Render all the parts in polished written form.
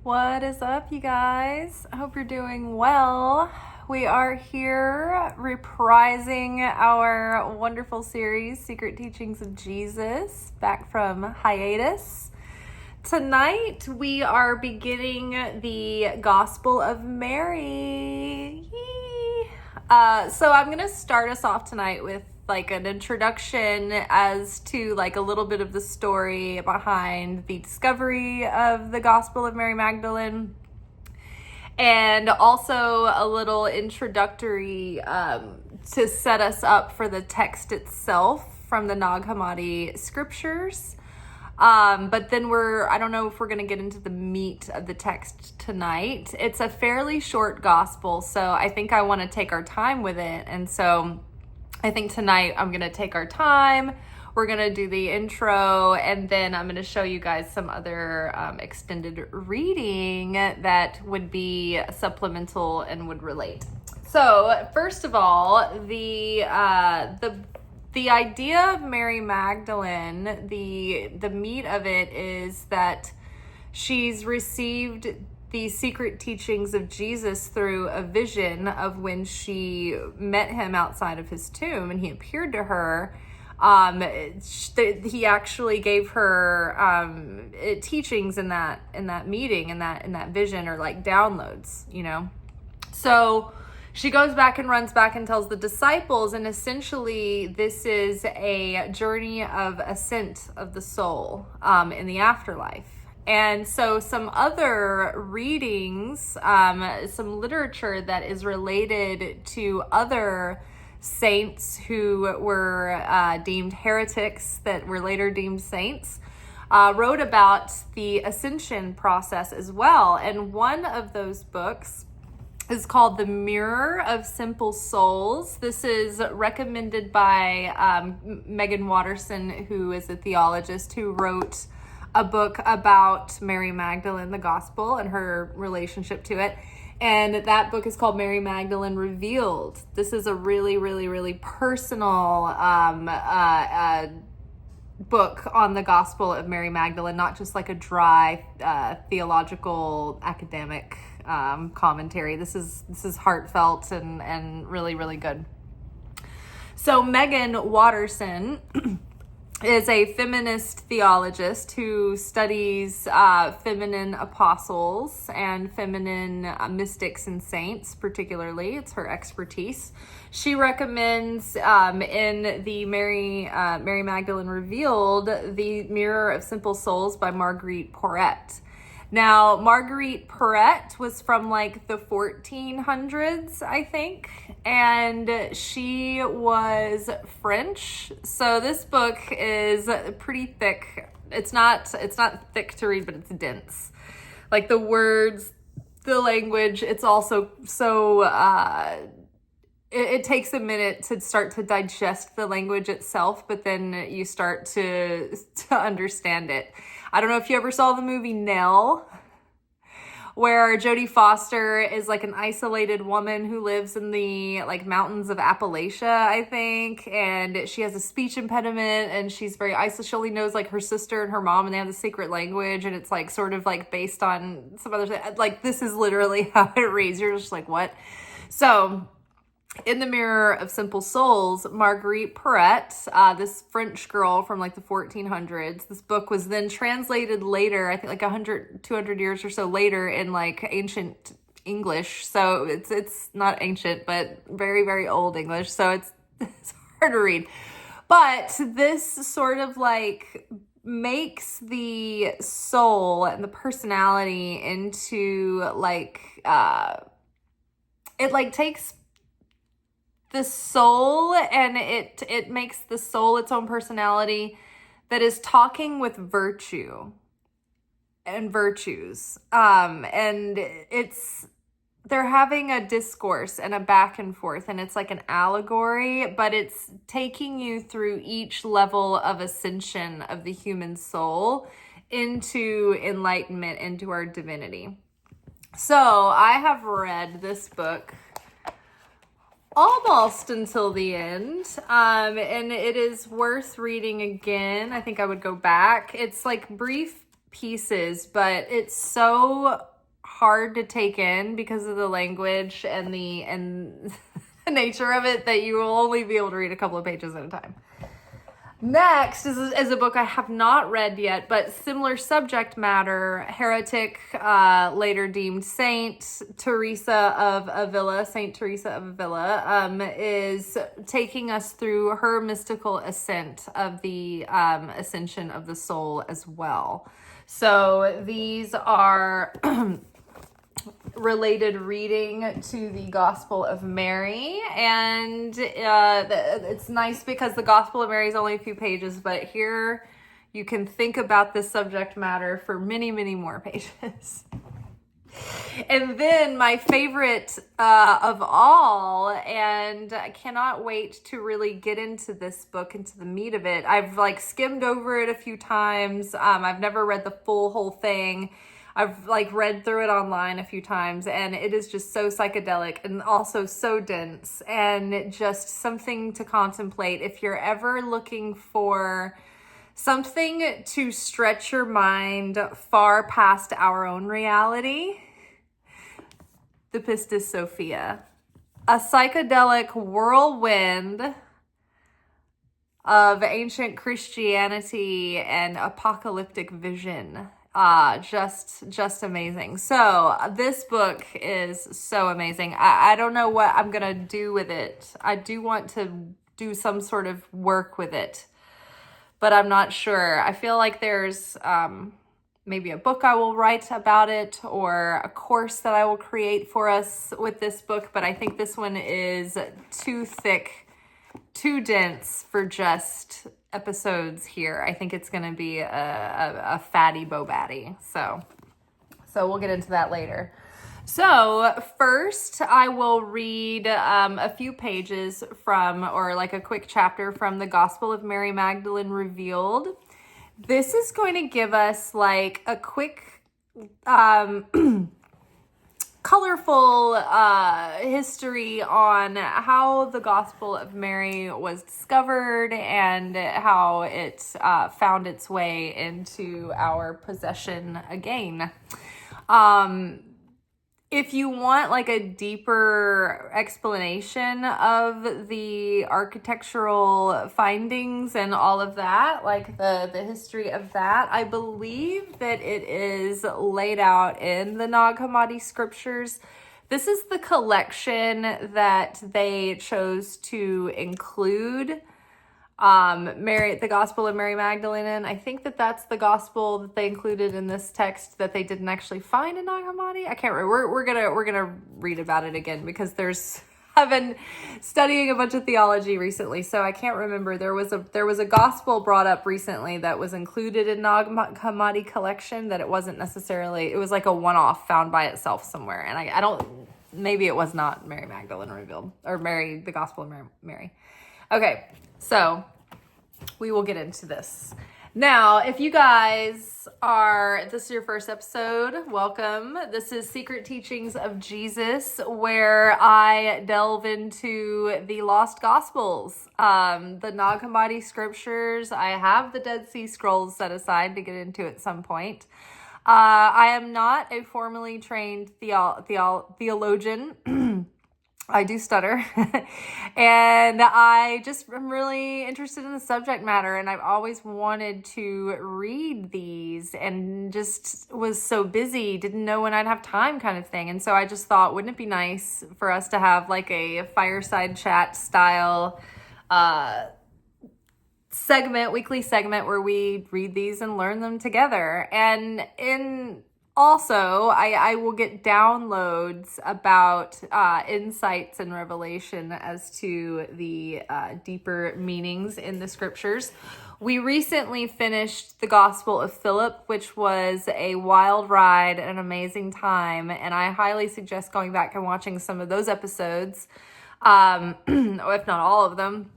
What is up, you guys? I hope you're doing well. We are here reprising our wonderful series, Secret Teachings of Jesus, back from hiatus. Tonight, we are beginning the Gospel of Mary. So I'm going to start us off tonight with like an introduction as to like a little bit of the story behind the discovery of the Gospel of Mary Magdalene, and also a little introductory to set us up for the text itself from the Nag Hammadi scriptures. But then I don't know if we're going to get into the meat of the text tonight. It's a fairly short gospel, so I think I want to take our time with it. And so I think tonight I'm going to take our time. We're going to do the intro, and then I'm going to show you guys some other extended reading that would be supplemental and would relate. So first of all, the idea of Mary Magdalene, the meat of it is that she's received the secret teachings of Jesus through a vision of when she met him outside of his tomb and he appeared to her. He actually gave her teachings in that meeting, in that vision, or like downloads, you know. So she goes back and runs back and tells the disciples, and essentially this is a journey of ascent of the soul in the afterlife. And so some other readings, some literature that is related to other saints who were deemed heretics that were later deemed saints, wrote about the ascension process as well. And one of those books is called The Mirror of Simple Souls. This is recommended by Megan Watterson, who is a theologist who wrote a book about Mary Magdalene, the gospel, and her relationship to it. And that book is called Mary Magdalene Revealed. This is a really, really, really personal book on the gospel of Mary Magdalene, not just like a dry theological academic commentary. This is heartfelt and really, really good. So Megan Watterson is a feminist theologist who studies feminine apostles and feminine mystics and saints, particularly. It's her expertise. She recommends in the Mary Magdalene Revealed, The Mirror of Simple Souls by Marguerite Porete. Now, Marguerite Porete was from like the 1400s, I think, and she was French. So this book is pretty thick. It's not thick to read, but it's dense. Like the words, the language, it's also so it takes a minute to start to digest the language itself, but then you start to understand it. I don't know if you ever saw the movie Nell, where Jodie Foster is like an isolated woman who lives in the like mountains of Appalachia, I think, and she has a speech impediment and she's very isolated. She only knows like her sister and her mom, and they have the secret language, and it's like sort of like based on some other thing. Like this is literally how it reads. You're just like, what? So in The Mirror of Simple Souls, Marguerite Porete, this French girl from like the 1400s, this book was then translated later, I think like 100, 200 years or so later, in like ancient English. So it's not ancient, but very, very old English. So it's hard to read. But this sort of like makes the soul and the personality into like, it like takes the soul, and it makes the soul its own personality that is talking with virtue and virtues. And they're having a discourse and a back and forth, and it's like an allegory, but it's taking you through each level of ascension of the human soul into enlightenment, into our divinity. So I have read this book almost until the end, and it is worth reading again. I think I would go back. It's like brief pieces, but it's so hard to take in because of the language and the nature of it that you will only be able to read a couple of pages at a time. Next is a book I have not read yet, but similar subject matter, heretic, later deemed saint, Teresa of Avila, Saint Teresa of Avila, is taking us through her mystical ascent of the ascension of the soul as well. So these are related reading to the Gospel of Mary, and it's nice because the Gospel of Mary is only a few pages, but here you can think about this subject matter for many, many more pages. And then my favorite of all, and I cannot wait to really get into this book, into the meat of it. I've skimmed over it a few times. I've never read the full whole thing. I've read through it online a few times, and it is just so psychedelic and also so dense and just something to contemplate. If you're ever looking for something to stretch your mind far past our own reality, the Pistis Sophia, a psychedelic whirlwind of ancient Christianity and apocalyptic vision. Just amazing. So this book is so amazing. I don't know what I'm gonna do with it. I do want to do some sort of work with it, but I'm not sure. I feel like there's maybe a book I will write about it, or a course that I will create for us with this book, but I think this one is too thick, too dense for just episodes here. I think it's going to be a fatty bobatty. So we'll get into that later. So first I will read a few pages from, or a quick chapter from the Gospel of Mary Magdalene Revealed. This is going to give us a quick colorful history on how the Gospel of Mary was discovered and how it found its way into our possession again. If you want a deeper explanation of the architectural findings and all of that, the history of that, I believe that it is laid out in the Nag Hammadi scriptures. This is the collection that they chose to include the Gospel of Mary Magdalene in. I think that's the gospel that they included in this text that they didn't actually find in Nag Hammadi. I can't remember. We're gonna read about it again because I've been studying a bunch of theology recently, so I can't remember. There was a gospel brought up recently that was included in Nag Hammadi collection that it wasn't necessarily. It was a one-off found by itself somewhere, and I don't. Maybe it was not Mary Magdalene Revealed or Mary, the Gospel of Mary. Okay. So we will get into this. Now, if you guys this is your first episode, welcome. This is Secret Teachings of Jesus, where I delve into the lost gospels, the Nag Hammadi scriptures. I have the Dead Sea Scrolls set aside to get into at some point. I am not a formally trained theologian. I do stutter, and I just am really interested in the subject matter, and I've always wanted to read these and just was so busy, didn't know when I'd have time kind of thing. And so I just thought, wouldn't it be nice for us to have a fireside chat style weekly segment where we read these and learn them together. And also, I will get downloads about insights and revelation as to the deeper meanings in the scriptures. We recently finished the Gospel of Philip, which was a wild ride, an amazing time, and I highly suggest going back and watching some of those episodes, if not all of them.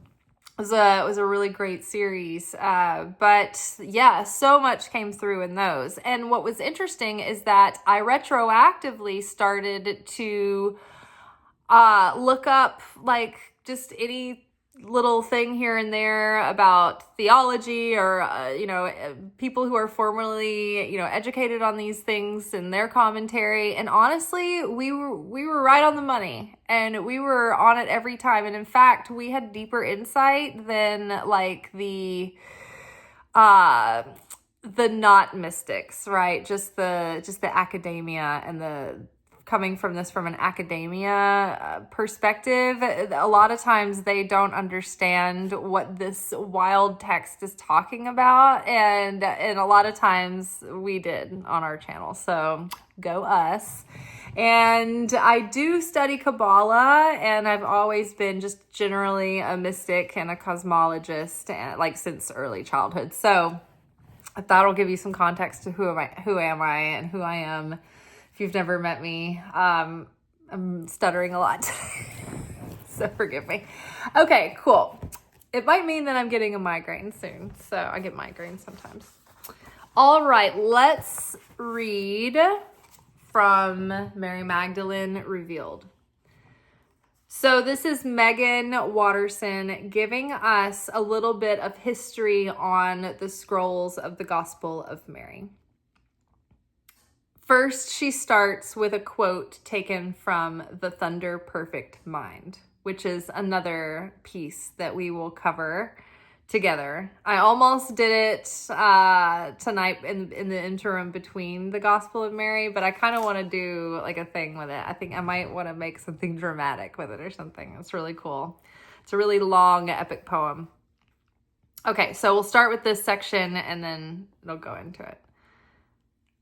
It was a really great series, but yeah, so much came through in those. And what was interesting is that I retroactively started to look up just any little thing here and there about theology or, people who are formally, educated on these things in their commentary. And honestly, we were right on the money, and we were on it every time. And in fact, we had deeper insight than like the not mystics, right? Just the academia and the coming from an academia perspective. A lot of times they don't understand what this wild text is talking about, and a lot of times we did on our channel. So go us. And I do study Kabbalah, and I've always been just generally a mystic and a cosmologist, and like since early childhood. So that'll give you some context to who am I and who I am. If you've never met me, I'm stuttering a lot today, so forgive me. Okay, cool. It might mean that I'm getting a migraine soon, so I get migraines sometimes. All right, let's read from Mary Magdalene Revealed. So this is Megan Watterson giving us a little bit of history on the scrolls of the Gospel of Mary. First, she starts with a quote taken from The Thunder Perfect Mind, which is another piece that we will cover together. I almost did it tonight in the interim between the Gospel of Mary, but I kind of want to do like a thing with it. I think I might want to make something dramatic with it or something. It's really cool. It's a really long, epic poem. Okay, so we'll start with this section and then it'll go into it.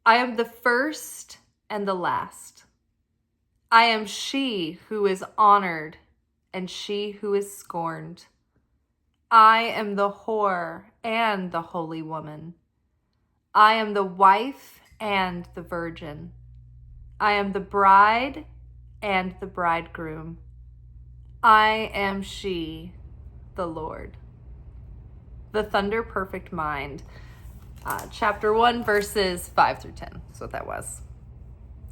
I am the first and the last. I am she who is honored and she who is scorned. I am the whore and the holy woman. I am the wife and the virgin. I am the bride and the bridegroom. I am she, the Lord. The Thunder Perfect Mind. Chapter 1, verses 5 through 10. That's what that was.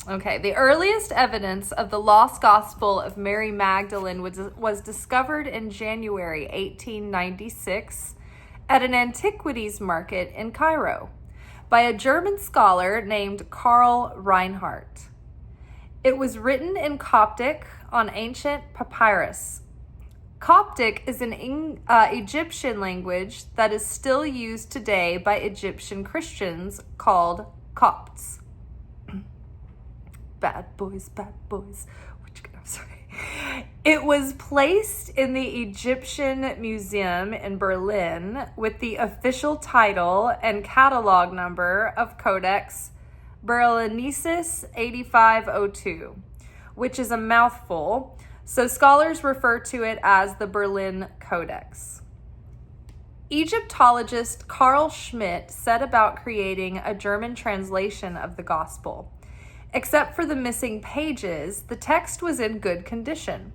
Okay, the earliest evidence of the lost gospel of Mary Magdalene was discovered in January 1896 at an antiquities market in Cairo by a German scholar named Karl Reinhardt. It was written in Coptic on ancient papyrus. Coptic is an Egyptian language that is still used today by Egyptian Christians called Copts. Bad boys. I'm sorry. It was placed in the Egyptian Museum in Berlin with the official title and catalog number of Codex Berlinesis 8502, which is a mouthful. So scholars refer to it as the Berlin Codex. Egyptologist Carl Schmitt set about creating a German translation of the Gospel. Except for the missing pages, the text was in good condition.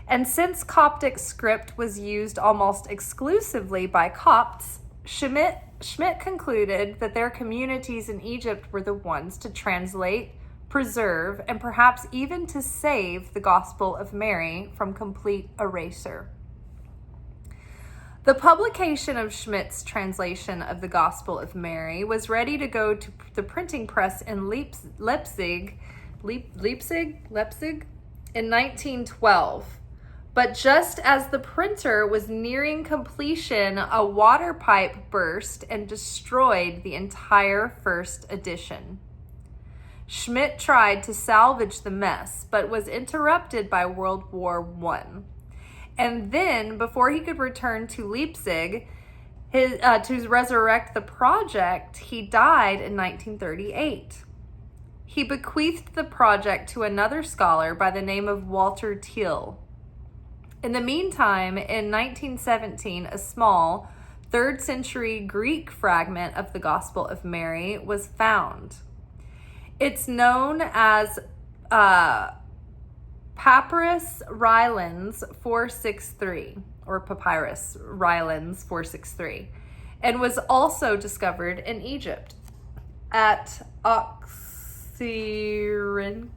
And since Coptic script was used almost exclusively by Copts, Schmitt concluded that their communities in Egypt were the ones to translate, preserve, and perhaps even to save the Gospel of Mary from complete erasure. The publication of Schmitt's translation of the Gospel of Mary was ready to go to the printing press in Leipzig in 1912. But just as the printer was nearing completion, a water pipe burst and destroyed the entire first edition. Schmitt tried to salvage the mess, but was interrupted by World War I. And then, before he could return to Leipzig to resurrect the project, he died in 1938. He bequeathed the project to another scholar by the name of Walter Thiel. In the meantime, in 1917, a small 3rd century Greek fragment of the Gospel of Mary was found. It's known as Papyrus Rylands 463, or Papyrus Rylands 463, and was also discovered in Egypt at Oxyrhynchus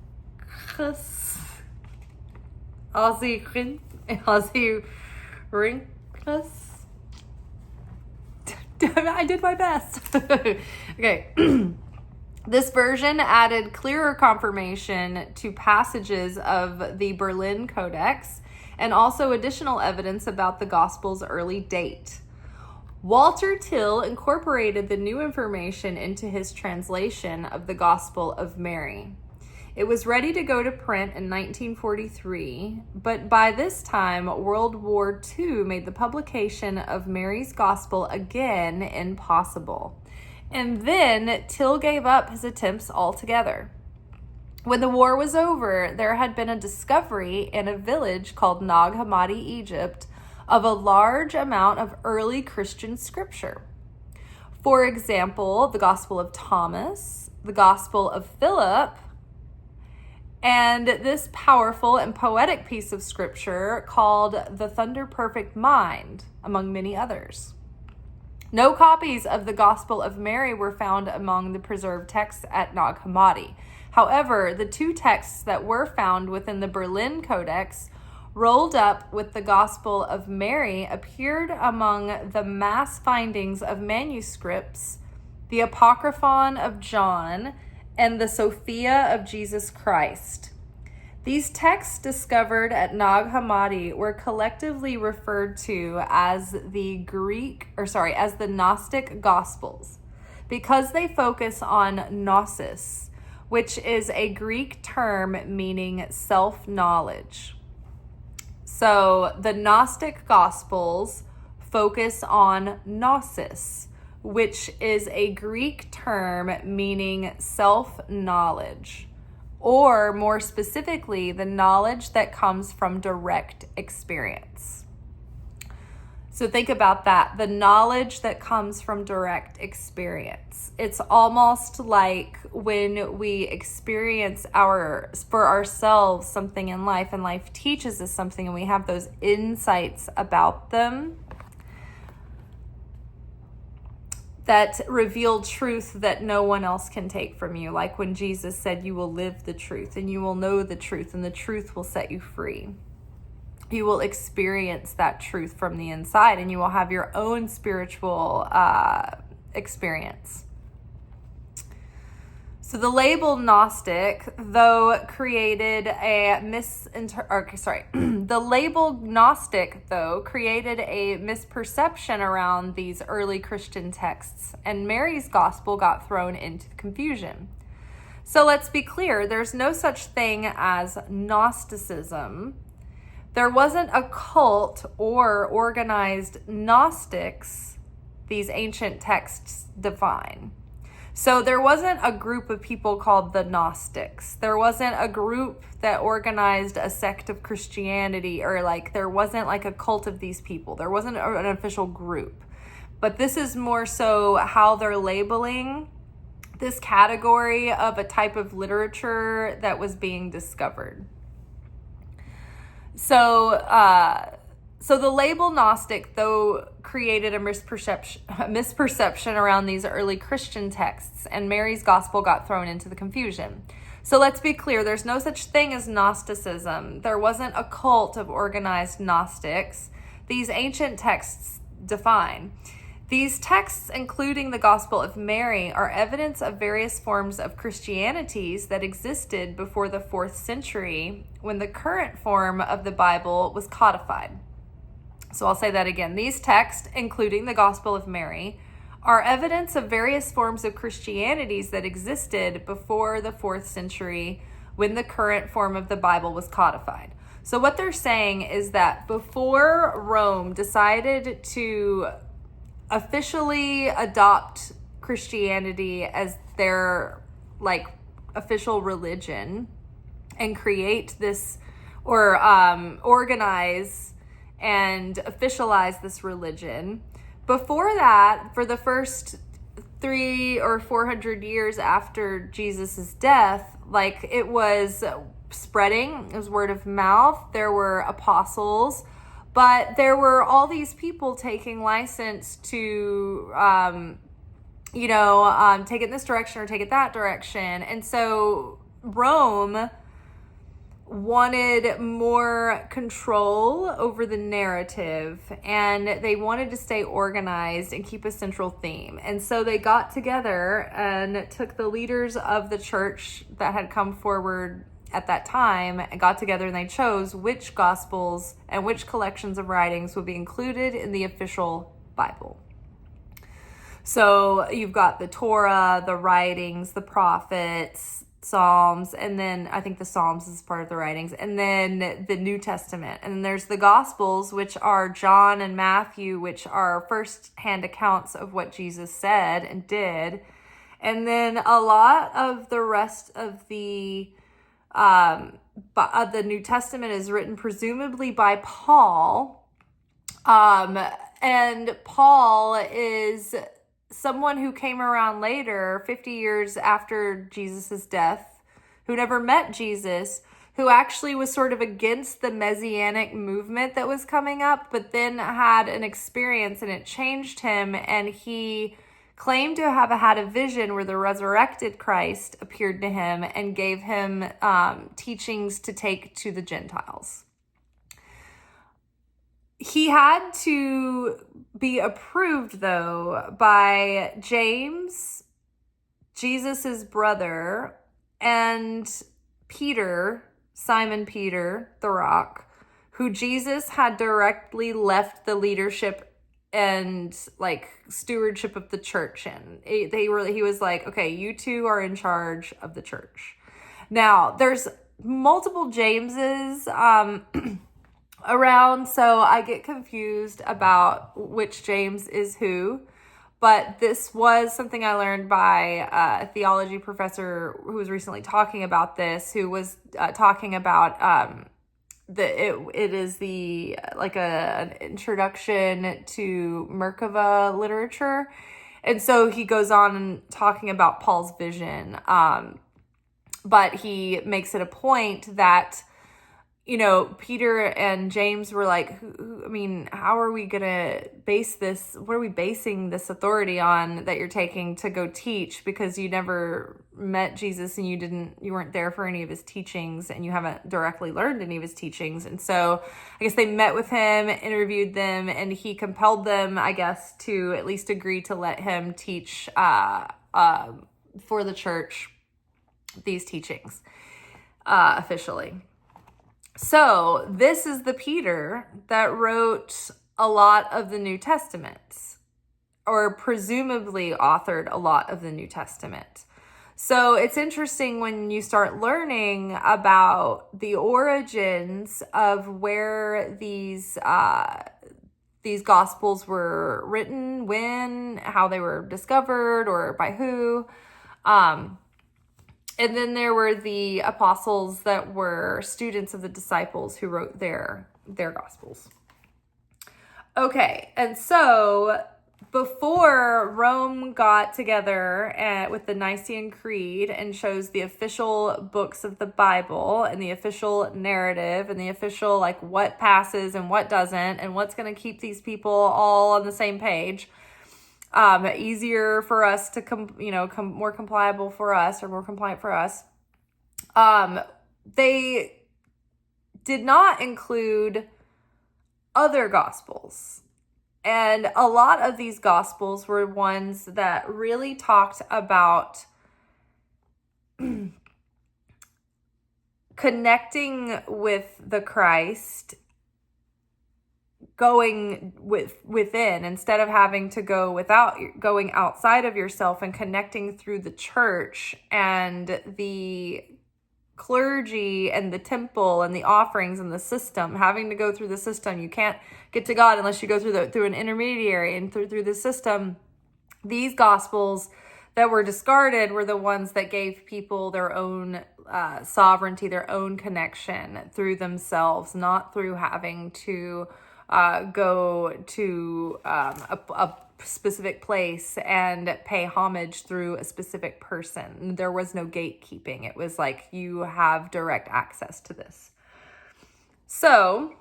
I did my best. Okay. This version added clearer confirmation to passages of the Berlin Codex and also additional evidence about the Gospel's early date. Walter Till incorporated the new information into his translation of the Gospel of Mary. It was ready to go to print in 1943, but by this time, World War II made the publication of Mary's Gospel again impossible. And then Till gave up his attempts altogether. When the war was over, there had been a discovery in a village called Nag Hammadi, Egypt, of a large amount of early Christian scripture. For example, the Gospel of Thomas, the Gospel of Philip, and this powerful and poetic piece of scripture called the Thunder Perfect Mind, among many others. No copies of the Gospel of Mary were found among the preserved texts at Nag Hammadi. However, the two texts that were found within the Berlin Codex, rolled up with the Gospel of Mary, appeared among the mass findings of manuscripts, the Apocryphon of John, and the Sophia of Jesus Christ. These texts discovered at Nag Hammadi were collectively referred to as the Gnostic Gospels, because they focus on gnosis, which is a Greek term meaning self-knowledge. So the Gnostic Gospels focus on gnosis, which is a Greek term meaning self-knowledge, or more specifically, the knowledge that comes from direct experience. So think about that, the knowledge that comes from direct experience. It's almost like when we experience for ourselves something in life, and life teaches us something, and we have those insights about them that reveal truth that no one else can take from you. Like when Jesus said, you will live the truth and you will know the truth and the truth will set you free. You will experience that truth from the inside and you will have your own spiritual experience. So the label Gnostic, though, created a misperception around these early Christian texts, and Mary's gospel got thrown into confusion. So let's be clear, there's no such thing as Gnosticism. There wasn't a cult or organized Gnostics these ancient texts define. So there wasn't a group of people called the Gnostics. There wasn't a group that organized a sect of Christianity, or there wasn't a cult of these people. There wasn't an official group. But this is more so how they're labeling this category of a type of literature that was being discovered. So the label Gnostic, though, created a misperception around these early Christian texts, and Mary's gospel got thrown into the confusion. So let's be clear, there's no such thing as Gnosticism. There wasn't a cult of organized Gnostics. These ancient texts define. These texts, including the Gospel of Mary, are evidence of various forms of Christianities that existed before the 4th century, when the current form of the Bible was codified. So I'll say that again. These texts, including the Gospel of Mary, are evidence of various forms of Christianities that existed before the 4th century, when the current form of the Bible was codified. So what they're saying is that before Rome decided to officially adopt Christianity as their official religion and create this, or organize and officialize this religion, before that, for the first 300 or 400 years after Jesus's death, it was spreading. It was word of mouth. There were apostles, but there were all these people taking license to, take it in this direction or take it that direction. And so Rome wanted more control over the narrative, and they wanted to stay organized and keep a central theme. And so they got together and took the leaders of the church that had come forward at that time and got together, and they chose which gospels and which collections of writings would be included in the official Bible. So you've got the Torah, the writings, the prophets, Psalms, and then I think the Psalms is part of the writings, and then the New Testament. And then there's the Gospels, which are John and Matthew, which are first-hand accounts of what Jesus said and did. And then a lot of the rest of the New Testament is written presumably by Paul. And Paul is someone who came around later, 50 years after Jesus' death, who never met Jesus, who actually was sort of against the messianic movement that was coming up, but then had an experience and it changed him, and he claimed to have had a vision where the resurrected Christ appeared to him and gave him teachings to take to the Gentiles. He had to be approved, though, by James, Jesus's brother, and Peter, Simon Peter, the Rock, who Jesus had directly left the leadership and stewardship of the church in. He was like, okay, you two are in charge of the church. Now, there's multiple Jameses around, so I get confused about which James is who, but this was something I learned by a theology professor who was recently talking about this, who was talking about it is the an introduction to Merkava literature, and so he goes on and talking about Paul's vision, but he makes it a point that Peter and James were like, how are we going to base this? What are we basing this authority on that you're taking to go teach? Because you never met Jesus and you weren't there for any of his teachings, and you haven't directly learned any of his teachings. And so I guess they met with him, interviewed them, and he compelled them, I guess, to at least agree to let him teach for the church these teachings officially. So this is the Peter that wrote a lot of the New Testament, or presumably authored a lot of the New Testament. So it's interesting when you start learning about the origins of where these Gospels were written, when, how they were discovered, or by who. And then there were the apostles that were students of the disciples who wrote their Gospels. Okay, and so before Rome got together with the Nicene Creed and chose the official books of the Bible and the official narrative and the official what passes and what doesn't and what's going to keep these people all on the same page, easier for us to more compliable for us, or more compliant for us. They did not include other Gospels. And a lot of these Gospels were ones that really talked about connecting with the Christ, going within instead of having to going outside of yourself, and connecting through the church and the clergy and the temple and the offerings and the system, having to go through the system. You can't get to God unless you go through an intermediary and through the system. These Gospels that were discarded were the ones that gave people their own sovereignty, their own connection through themselves, not through having to go to a specific place and pay homage through a specific person. There was no gatekeeping. It was like, you have direct access to this. So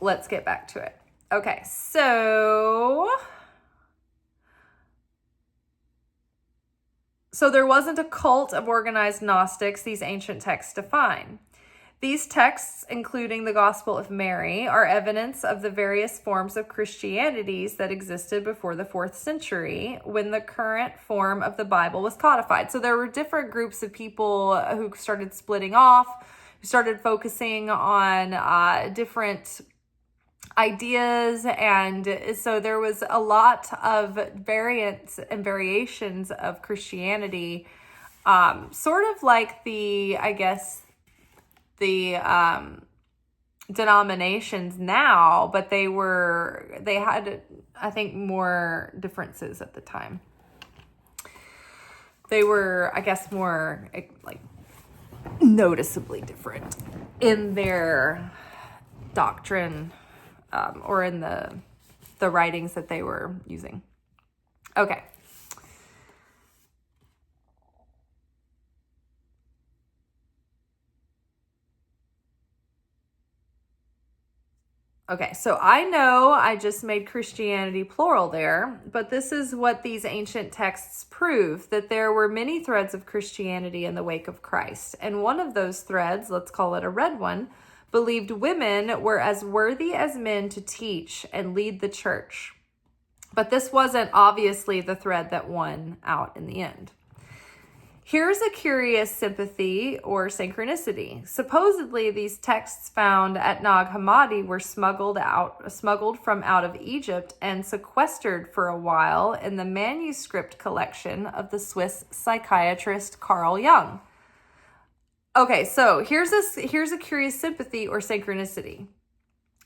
let's get back to it. Okay, so So there wasn't a cult of organized Gnostics these ancient texts define. These texts, including the Gospel of Mary, are evidence of the various forms of Christianities that existed before the 4th century when the current form of the Bible was codified. So there were different groups of people who started splitting off, who started focusing on different ideas, and so there was a lot of variants and variations of Christianity, sort of like the denominations now, but they had, I think, more differences at the time. They were, I guess, more like noticeably different in their doctrine, or in the writings that they were using. Okay. Okay, so I know I just made Christianity plural there, but this is what these ancient texts prove, that there were many threads of Christianity in the wake of Christ. And one of those threads, let's call it a red one, believed women were as worthy as men to teach and lead the church. But this wasn't obviously the thread that won out in the end. Here's a curious sympathy or synchronicity. Supposedly, these texts found at Nag Hammadi were smuggled from out of Egypt and sequestered for a while in the manuscript collection of the Swiss psychiatrist Carl Jung. Okay, so here's a curious sympathy or synchronicity.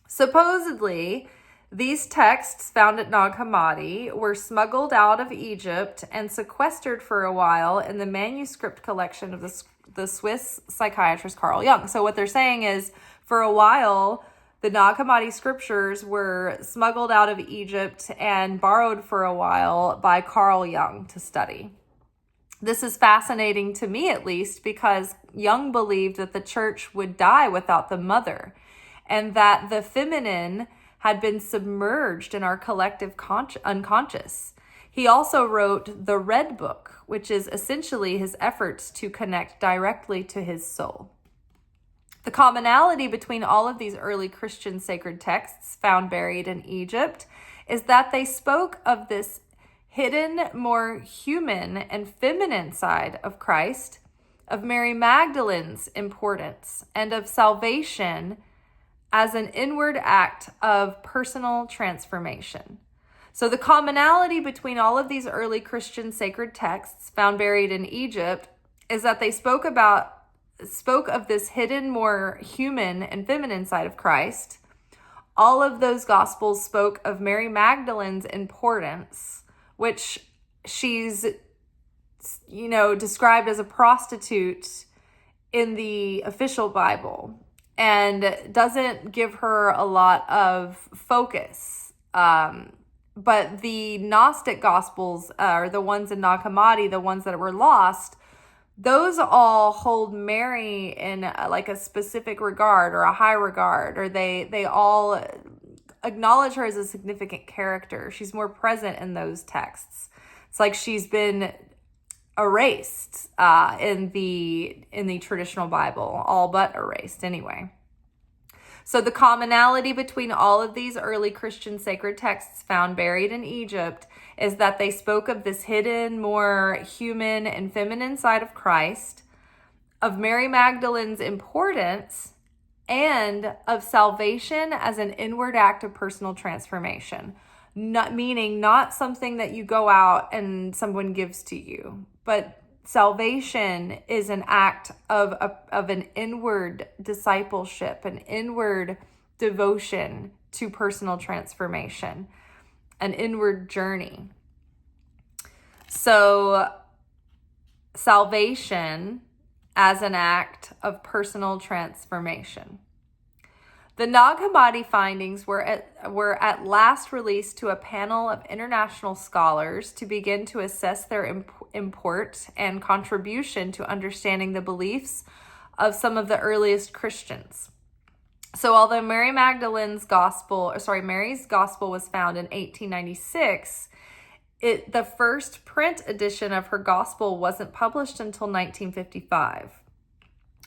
Supposedly, these texts found at Nag Hammadi were smuggled out of Egypt and sequestered for a while in the manuscript collection of the Swiss psychiatrist Carl Jung. So what they're saying is, for a while, the Nag Hammadi scriptures were smuggled out of Egypt and borrowed for a while by Carl Jung to study. This is fascinating to me, at least, because Jung believed that the church would die without the mother, and that the feminine had been submerged in our collective unconscious. He also wrote the Red Book, which is essentially his efforts to connect directly to his soul. The commonality between all of these early Christian sacred texts found buried in Egypt is that they spoke of this hidden, more human and feminine side of Christ, of Mary Magdalene's importance, and of salvation as an inward act of personal transformation. So the commonality between all of these early Christian sacred texts found buried in Egypt is that they spoke of this hidden, more human and feminine side of Christ. All of those gospels spoke of Mary Magdalene's importance, which she's, described as a prostitute in the official Bible, and doesn't give her a lot of focus. But the Gnostic Gospels, are the ones in Nag Hammadi, the ones that were lost, those all hold Mary in like a specific regard or a high regard, or they all acknowledge her as a significant character. She's more present in those texts. It's like she's been erased in the traditional Bible, all but erased anyway. So the commonality between all of these early Christian sacred texts found buried in Egypt is that they spoke of this hidden, more human and feminine side of Christ, of Mary Magdalene's importance, and of salvation as an inward act of personal transformation. Not something that you go out and someone gives to you, but salvation is an act of an inward discipleship, an inward devotion to personal transformation, an inward journey. So salvation as an act of personal transformation. The Nag Hammadi findings were at last released to a panel of international scholars to begin to assess their import and contribution to understanding the beliefs of some of the earliest Christians. So although Mary's gospel was found in 1896, The first print edition of her gospel wasn't published until 1955.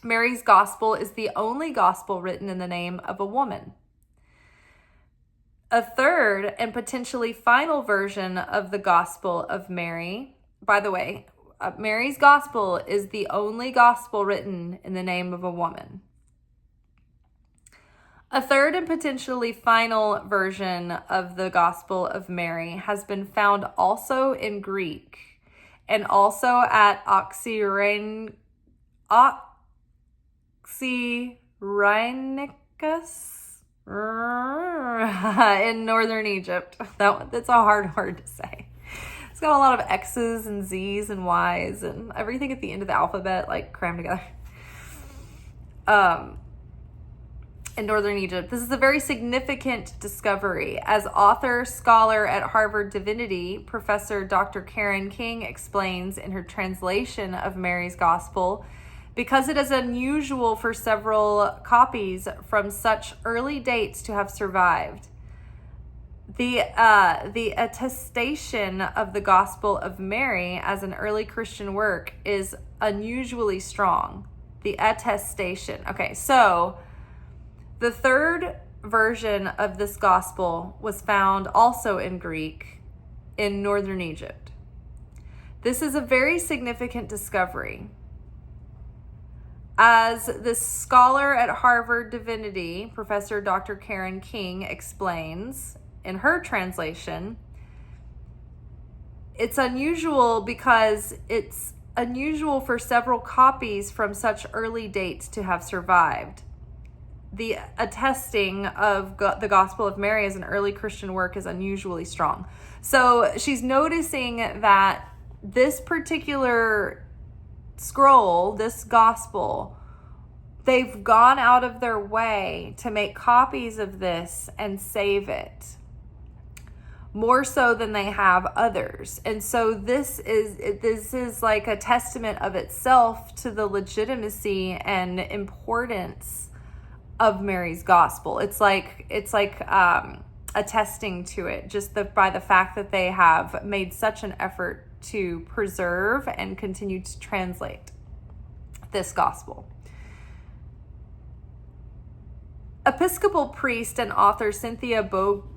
Mary's gospel is the only gospel written in the name of a woman. A third and potentially final version of the Gospel of Mary, by the way, Mary's gospel is the only gospel written in the name of a woman. A third and potentially final version of the Gospel of Mary has been found also in Greek and also at Oxyrhynchus in northern Egypt. That's a hard word to say. It's got a lot of X's and Z's and Y's and everything at the end of the alphabet like crammed together. In northern Egypt. This is a very significant discovery. As author, scholar at Harvard Divinity, Professor Dr. Karen King explains in her translation of Mary's Gospel, because it is unusual for several copies from such early dates to have survived. The attestation of the Gospel of Mary as an early Christian work is unusually strong. The attestation. Okay, so the third version of this gospel was found also in Greek in northern Egypt. This is a very significant discovery. As this scholar at Harvard Divinity, Professor Dr. Karen King, explains in her translation, it's unusual because it's unusual for several copies from such early dates to have survived. The attesting of the Gospel of Mary as an early Christian work is unusually strong. So she's noticing that this particular scroll, this gospel, they've gone out of their way to make copies of this and save it more so than they have others. And so this is like a testament of itself to the legitimacy and importance of Mary's gospel. It's like attesting to it just by the fact that they have made such an effort to preserve and continue to translate this gospel. Episcopal priest and author Cynthia Bourgault.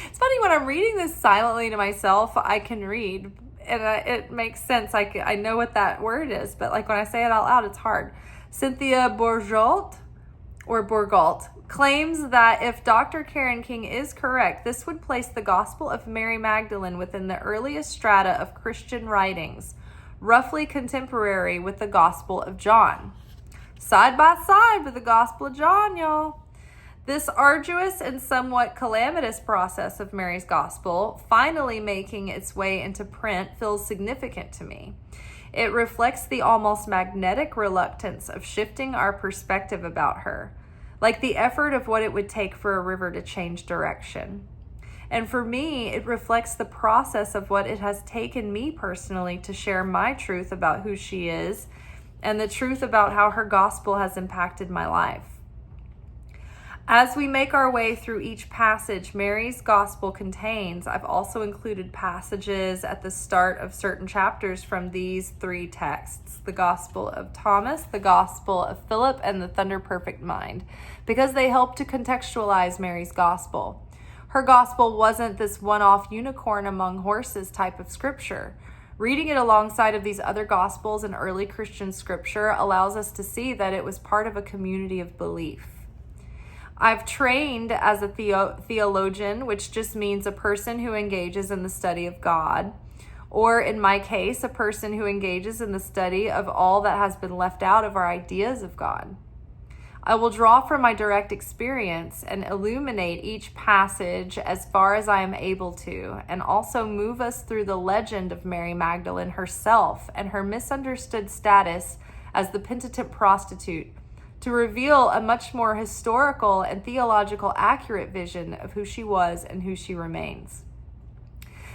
It's funny, when I'm reading this silently to myself, I can read, and it makes sense. I know what that word is, but like when I say it out loud, it's hard. Cynthia Bourgault claims that if Dr. Karen King is correct, this would place the Gospel of Mary Magdalene within the earliest strata of Christian writings, roughly contemporary with the Gospel of John. Side by side with the Gospel of John, y'all. This arduous and somewhat calamitous process of Mary's Gospel finally making its way into print feels significant to me. It reflects the almost magnetic reluctance of shifting our perspective about her, like the effort of what it would take for a river to change direction. And for me, it reflects the process of what it has taken me personally to share my truth about who she is and the truth about how her gospel has impacted my life. As we make our way through each passage Mary's gospel contains, I've also included passages at the start of certain chapters from these three texts: the Gospel of Thomas, the Gospel of Philip, and the Thunder Perfect Mind, because they help to contextualize Mary's gospel. Her gospel wasn't this one-off unicorn among horses type of scripture. Reading it alongside of these other gospels and early Christian scripture allows us to see that it was part of a community of belief. I've trained as a theologian, which just means a person who engages in the study of God, or in my case, a person who engages in the study of all that has been left out of our ideas of God. I will draw from my direct experience and illuminate each passage as far as I am able to, and also move us through the legend of Mary Magdalene herself and her misunderstood status as the penitent prostitute, to reveal a much more historical and theological accurate vision of who she was and who she remains.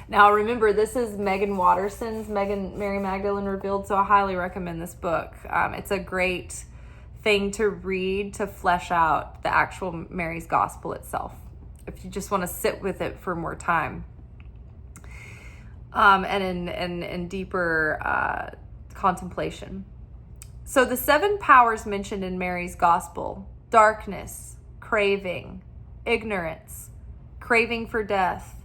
Now, remember, this is Megan Watterson's Mary Magdalene Revealed, so I highly recommend this book. It's a great thing to read to flesh out the actual Mary's gospel itself, if you just want to sit with it for more time. And in deeper contemplation. So the 7 powers mentioned in Mary's gospel: darkness, craving, ignorance, craving for death,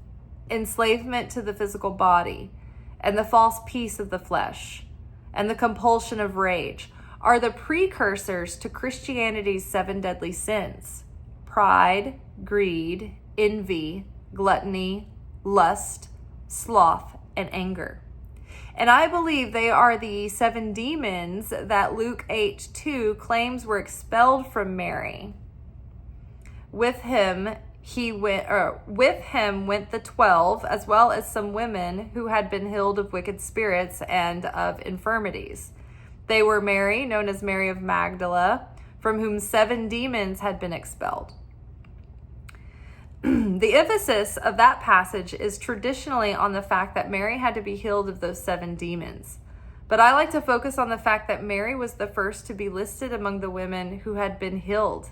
enslavement to the physical body, and the false peace of the flesh, and the compulsion of rage, are the precursors to Christianity's 7 deadly sins: pride, greed, envy, gluttony, lust, sloth, and anger. And I believe they are the 7 demons that Luke 8:2 claims were expelled from Mary. With him went the 12, as well as some women who had been healed of wicked spirits and of infirmities. They were Mary, known as Mary of Magdala, from whom 7 demons had been expelled. The emphasis of that passage is traditionally on the fact that Mary had to be healed of those 7 demons. But I like to focus on the fact that Mary was the first to be listed among the women who had been healed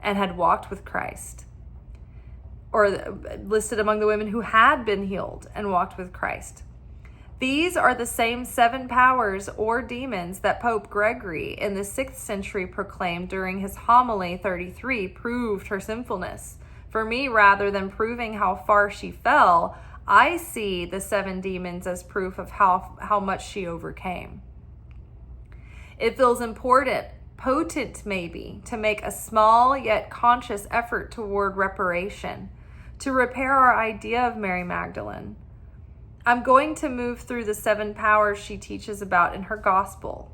and had walked with Christ. Or listed among the women who had been healed and walked with Christ. These are the same 7 powers or demons that Pope Gregory in the 6th century proclaimed during his homily 33 proved her sinfulness. For me, rather than proving how far she fell, I see the 7 demons as proof of how much she overcame. It feels important, potent maybe, to make a small yet conscious effort toward reparation, to repair our idea of Mary Magdalene. I'm going to move through the 7 powers she teaches about in her gospel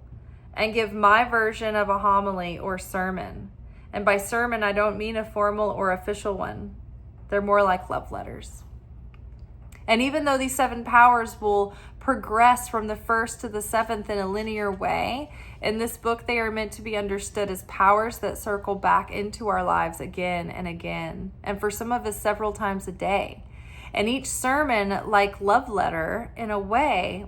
and give my version of a homily or sermon. And by sermon, I don't mean a formal or official one. They're more like love letters. And even though these 7 powers will progress from the 1st to the 7th in a linear way, in this book they are meant to be understood as powers that circle back into our lives again and again, and for some of us several times a day. And each sermon like love letter, in a way,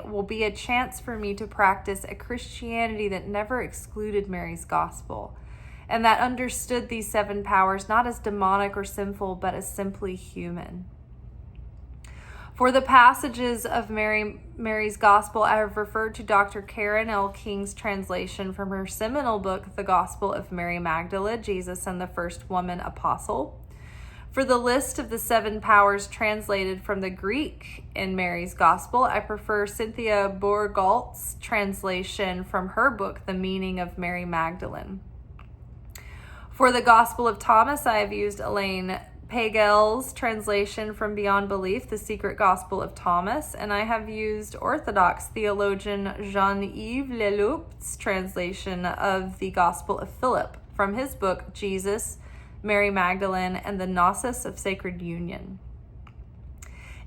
will be a chance for me to practice a Christianity that never excluded Mary's gospel, and that understood these 7 powers not as demonic or sinful, but as simply human. For the passages of Mary's gospel, I have referred to Dr. Karen L. King's translation from her seminal book, The Gospel of Mary Magdalene, Jesus and the First Woman Apostle. For the list of the 7 powers translated from the Greek in Mary's Gospel, I prefer Cynthia Bourgault's translation from her book, The Meaning of Mary Magdalene. For the Gospel of Thomas, I have used Elaine Pagel's translation from Beyond Belief, The Secret Gospel of Thomas, and I have used Orthodox theologian Jean-Yves Leloup's translation of the Gospel of Philip from his book, Jesus, Mary Magdalene, and the Gnosis of Sacred Union.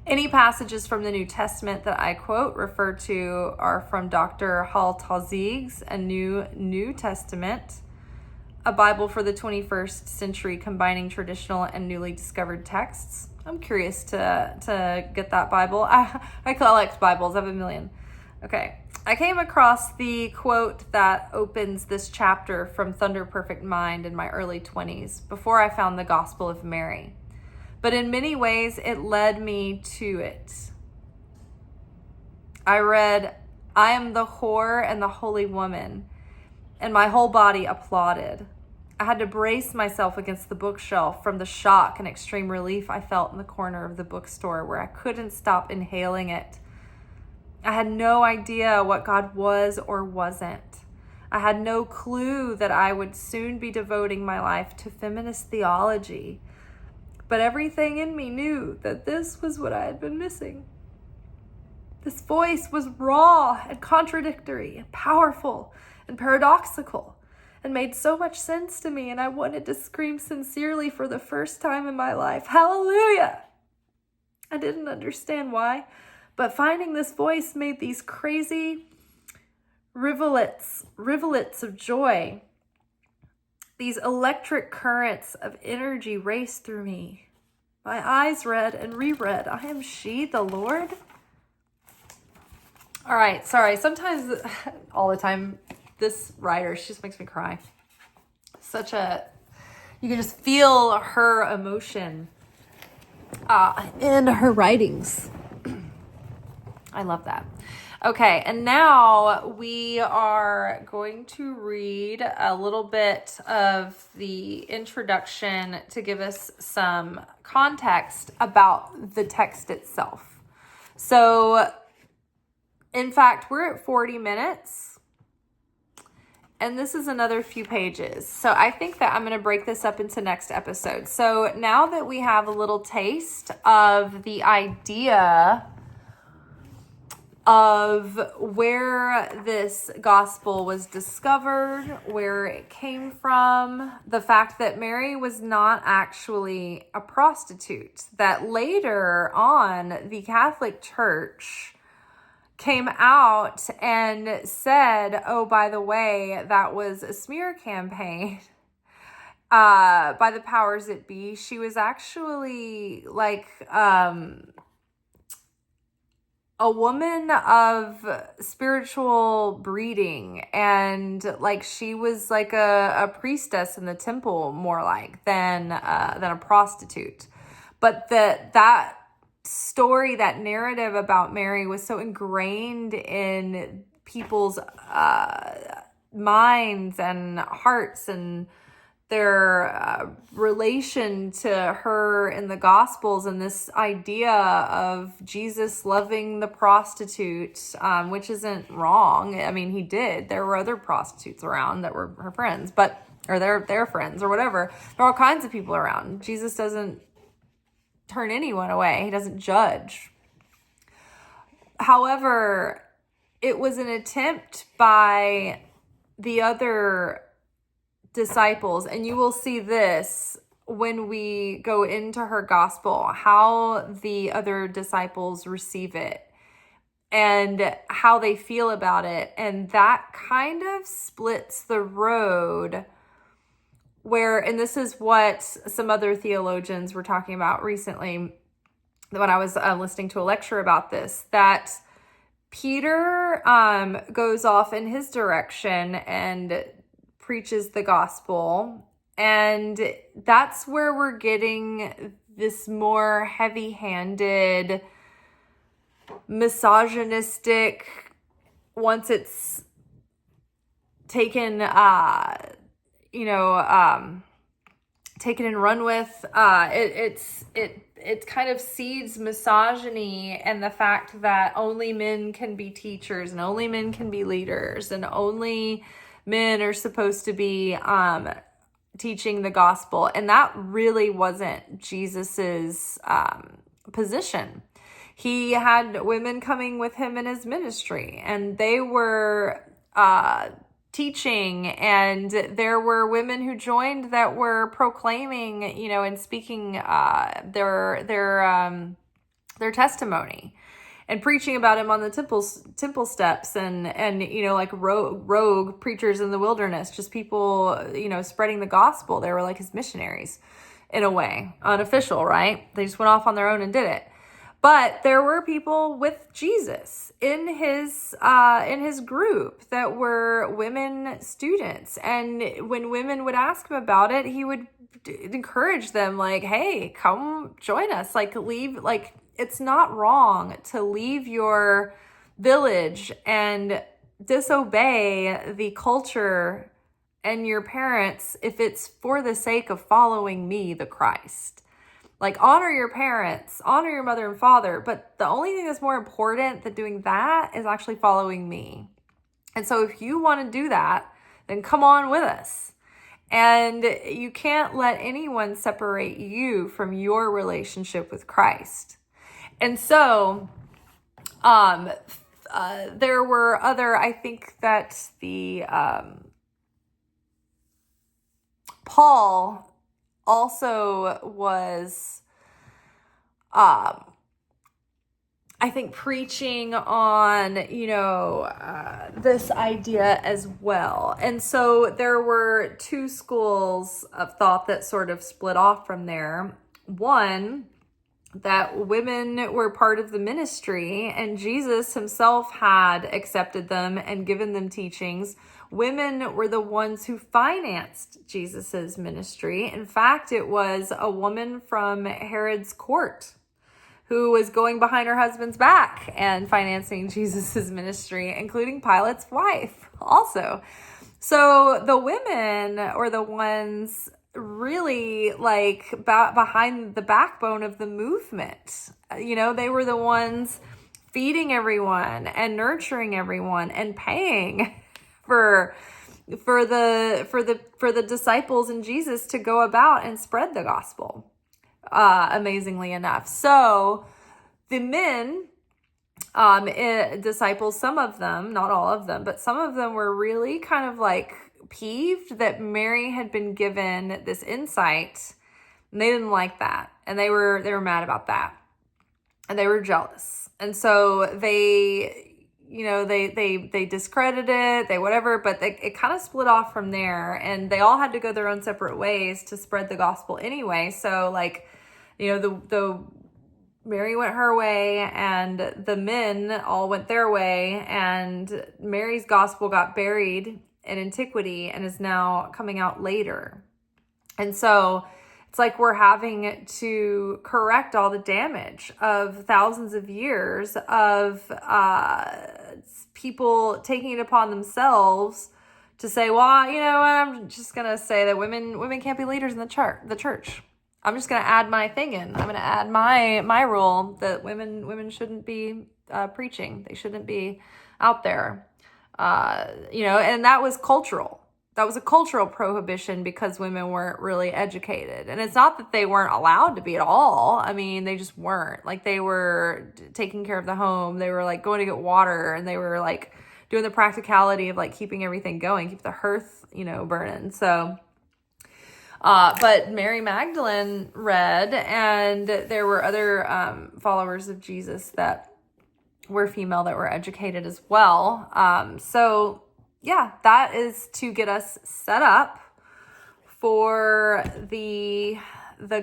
Any passages from the New Testament that I quote, refer to, are from Dr. Hal Tazig's A New Testament, a Bible for the 21st century combining traditional and newly discovered texts. I'm curious to get that Bible. I collect Bibles. I have a million. Okay. I came across the quote that opens this chapter from Thunder Perfect Mind in my early 20s, before I found the Gospel of Mary. But in many ways, it led me to it. I read, "I am the whore and the holy woman," and my whole body applauded. I had to brace myself against the bookshelf from the shock and extreme relief I felt in the corner of the bookstore, where I couldn't stop inhaling it. I had no idea what God was or wasn't. I had no clue that I would soon be devoting my life to feminist theology. But everything in me knew that this was what I had been missing. This voice was raw and contradictory and powerful and paradoxical and made so much sense to me, and I wanted to scream sincerely for the first time in my life, "Hallelujah!" I didn't understand why, but finding this voice made these crazy rivulets of joy. These electric currents of energy raced through me. My eyes read and reread, "I am she, the Lord." All right, sorry. Sometimes, all the time, this writer, she just makes me cry. You can just feel her emotion in her writings. I love that. Okay, and now we are going to read a little bit of the introduction to give us some context about the text itself. So, in fact, we're at 40 minutes, and this is another few pages. So I think that I'm going to break this up into next episode. So now that we have a little taste of the idea of where this gospel was discovered, where it came from, the fact that Mary was not actually a prostitute, that later on the Catholic Church came out and said, oh, by the way, that was a smear campaign by the powers that be. She was actually like a woman of spiritual breeding, and like she was like a priestess in the temple, more like than a prostitute. But that story, that narrative about Mary was so ingrained in people's minds and hearts, and their relation to her in the Gospels, and this idea of Jesus loving the prostitute, which isn't wrong. I mean, he did. There were other prostitutes around that were her friends, or their friends or whatever. There are all kinds of people around. Jesus doesn't turn anyone away. He doesn't judge. However, it was an attempt by the other disciples, and you will see this when we go into her gospel, how the other disciples receive it and how they feel about it. And that kind of splits the road where, and this is what some other theologians were talking about recently when I was listening to a lecture about this, that Peter goes off in his direction and preaches the gospel, and that's where we're getting this more heavy-handed, misogynistic, once it's taken taken and run with, it kind of seeds misogyny and the fact that only men can be teachers and only men can be leaders and only men are supposed to be teaching the gospel. And that really wasn't Jesus's position. He had women coming with him in his ministry, and they were teaching, and there were women who joined that were proclaiming, and speaking their testimony and preaching about him on the temple steps, and like rogue preachers in the wilderness, just people spreading the gospel. They were like his missionaries in a way, unofficial, right? They just went off on their own and did it. But there were people with Jesus in his group that were women students. And when women would ask him about it, he would encourage them, like, hey, come join us. Like, leave, like, it's not wrong to leave your village and disobey the culture and your parents if it's for the sake of following me, the Christ. Like, honor your parents, honor your mother and father, but the only thing that's more important than doing that is actually following me. And so if you want to do that, then come on with us. And you can't let anyone separate you from your relationship with Christ. And so there were other, I think that the Paul also was, I think, preaching on, this idea as well. And so there were two schools of thought that sort of split off from there. One that women were part of the ministry, and Jesus himself had accepted them and given them teachings. Women were the ones who financed Jesus's ministry. In fact, it was a woman from Herod's court who was going behind her husband's back and financing Jesus's ministry, including Pilate's wife also. So the women are the ones really like behind the backbone of the movement. You know, they were the ones feeding everyone and nurturing everyone and paying for the disciples and Jesus to go about and spread the gospel. Amazingly enough. So the men, disciples, some of them, not all of them, but some of them were really kind of like peeved that Mary had been given this insight, and they didn't like that. And they were mad about that. And they were jealous. And so they, you know, they discredited it, they whatever, but it kind of split off from there, and they all had to go their own separate ways to spread the gospel anyway. So like, you know, the Mary went her way and the men all went their way, and Mary's gospel got buried in antiquity and is now coming out later. And so it's like we're having to correct all the damage of thousands of years of people taking it upon themselves to say, well, you know, I'm just going to say that women can't be leaders in the church. I'm just going to add my thing in. I'm going to add my rule that women shouldn't be preaching. They shouldn't be out there. You know, and that was cultural. That was a cultural prohibition because women weren't really educated. And it's not that they weren't allowed to be at all. I mean, they just weren't. Like, they were taking care of the home. They were like going to get water, and they were like doing the practicality of like keeping everything going, keep the hearth, you know, burning. So, but Mary Magdalene read, and there were other followers of Jesus that were female that were educated as well. So yeah, that is to get us set up for the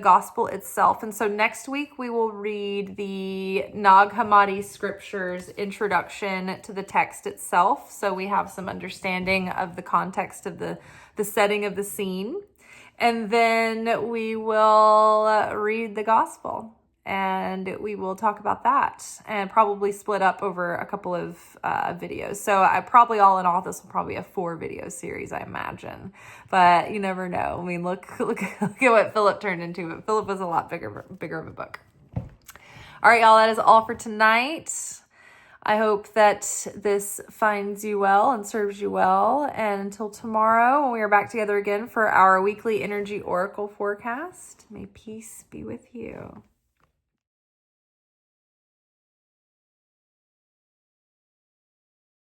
gospel itself. And so next week we will read the Nag Hammadi scriptures introduction to the text itself. So we have some understanding of the context of the setting of the scene. And then we will read the gospel, and we will talk about that, and probably split up over a couple of videos. So I probably, all in all, this will probably be a 4-video series, I imagine. But you never know. I mean, look at what Philip turned into. But Philip was a lot bigger of a book. All right, y'all, that is all for tonight. I hope that this finds you well and serves you well. And until tomorrow, when we are back together again for our weekly energy oracle forecast, may peace be with you.